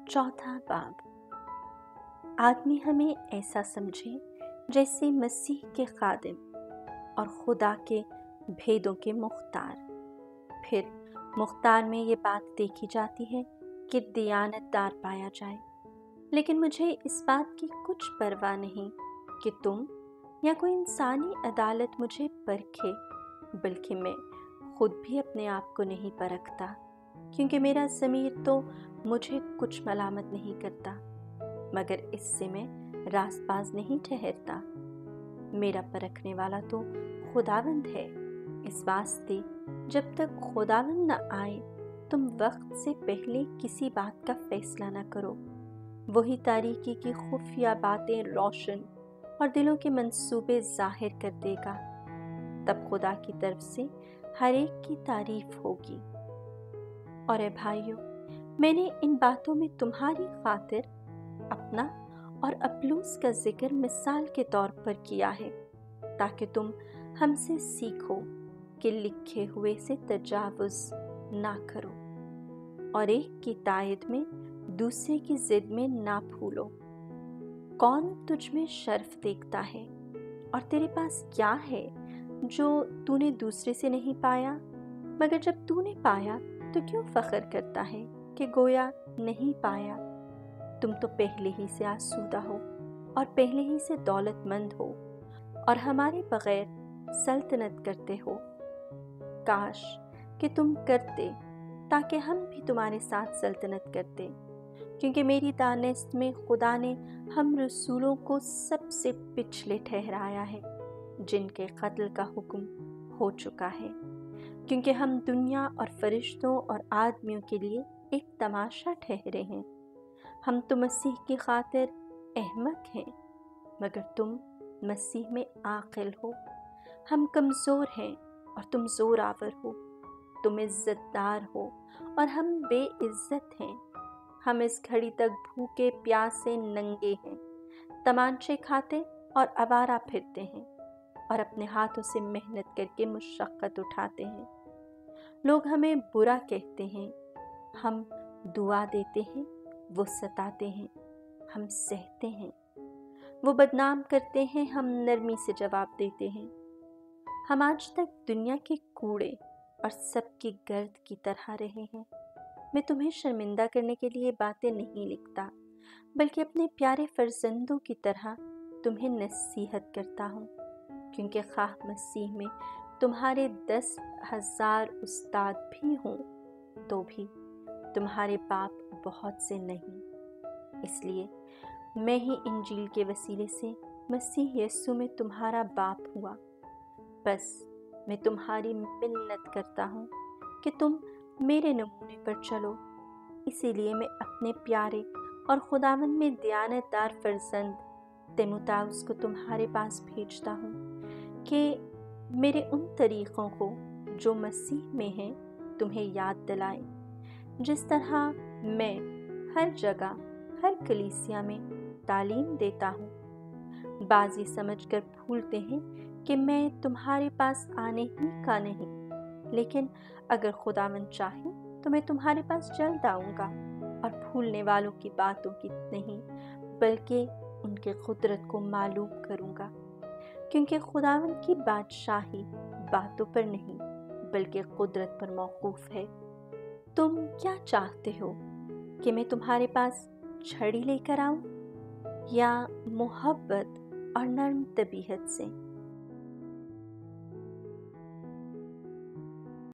चौथा बाब। आदमी हमें ऐसा समझे जैसे मसीह के खादिम और खुदा के भेदों के मुख्तार। फिर मुख्तार में ये बात देखी जाती है कि दियानतदार पाया जाए, लेकिन मुझे इस बात की कुछ परवाह नहीं कि तुम या कोई इंसानी अदालत मुझे परखे, बल्कि मैं खुद भी अपने आप को नहीं परखता, क्योंकि मेरा ज़मीर तो मुझे कुछ मलामत नहीं करता, मगर इससे मैं रास्तबाज नहीं ठहरता। मेरा परखने वाला तो खुदावंद है। इस वास्ते जब तक खुदावंद न आए तुम वक्त से पहले किसी बात का फैसला न करो। वही तारीकी की खुफिया बातें रोशन और दिलों के मंसूबे जाहिर कर देगा। तब खुदा की तरफ से हर एक की तारीफ होगी। और ए भाइयों, मैंने इन बातों में तुम्हारी खातिर अपना और अपलूस का जिक्र मिसाल के तौर पर किया है, ताकि तुम हमसे सीखो कि लिखे हुए से तजावुज़ ना करो और एक की तायद में दूसरे की जिद में ना फूलो। कौन तुझ में शर्फ देखता है और तेरे पास क्या है जो तूने दूसरे से नहीं पाया? मगर जब तूने पाया तो क्यों फख्र करता है कि गोया नहीं पाया? तुम तो पहले ही से आसूदा हो और पहले ही से दौलतमंद हो और हमारे बगैर सल्तनत करते हो। काश कि तुम करते, ताकि हम भी तुम्हारे साथ सल्तनत करते, क्योंकि मेरी दानिस्त में खुदा ने हम रसूलों को सबसे पिछले ठहराया है, जिनके कत्ल का हुक्म हो चुका है, क्योंकि हम दुनिया और फरिश्तों और आदमियों के लिए एक तमाशा ठहरे हैं। हम तो मसीह की खातिर अहमक हैं, मगर तुम मसीह में आकिल हो। हम कमज़ोर हैं और तुम ज़ोर आवर हो। तुम इज़्ज़तदार हो और हम बेइज़्ज़त हैं। हम इस घड़ी तक भूखे प्यासे नंगे हैं, तमांचे खाते और आवारा फिरते हैं और अपने हाथों से मेहनत करके मुशक्क़त उठाते हैं। लोग हमें बुरा कहते हैं, हम दुआ देते हैं, वो सताते हैं, हम सहते हैं। वो बदनाम करते हैं, हम नरमी से जवाब देते हैं। हम आज तक दुनिया के कूड़े और सबकी गर्द की तरह रहे हैं। मैं तुम्हें शर्मिंदा करने के लिए बातें नहीं लिखता, बल्कि अपने प्यारे फर्जंदों की तरह तुम्हें नसीहत करता हूँ, क्योंकि खाह मसीह में तुम्हारे 10,000 उस्ताद भी हों तो भी तुम्हारे बाप बहुत से नहीं। इसलिए मैं ही इंजील के वसीले से मसीह यीशु में तुम्हारा बाप हुआ। बस मैं तुम्हारी मिन्नत करता हूँ कि तुम मेरे नमूने पर चलो। इसीलिए मैं अपने प्यारे और खुदावंद में दियानतदार फर्जंद तीमुथियुस को तुम्हारे पास भेजता हूँ कि मेरे उन तरीक़ों को जो मसीह में हैं तुम्हें याद दिलाए, जिस तरह मैं हर जगह हर कलीसिया में तालीम देता हूँ। बाज़ी समझकर भूलते हैं कि मैं तुम्हारे पास आने ही का नहीं, लेकिन अगर खुदावंद चाहे तो मैं तुम्हारे पास जल्द आऊँगा और भूलने वालों की बातों की नहीं, बल्कि उनके कुदरत को मालूम करूँगा, क्योंकि खुदावंद की बादशाही बातों पर नहीं बल्कि कुदरत पर मौकूफ़ है। तुम क्या चाहते हो कि मैं तुम्हारे पास छड़ी लेकर आऊँ या मोहब्बत और नर्म तबीयत से?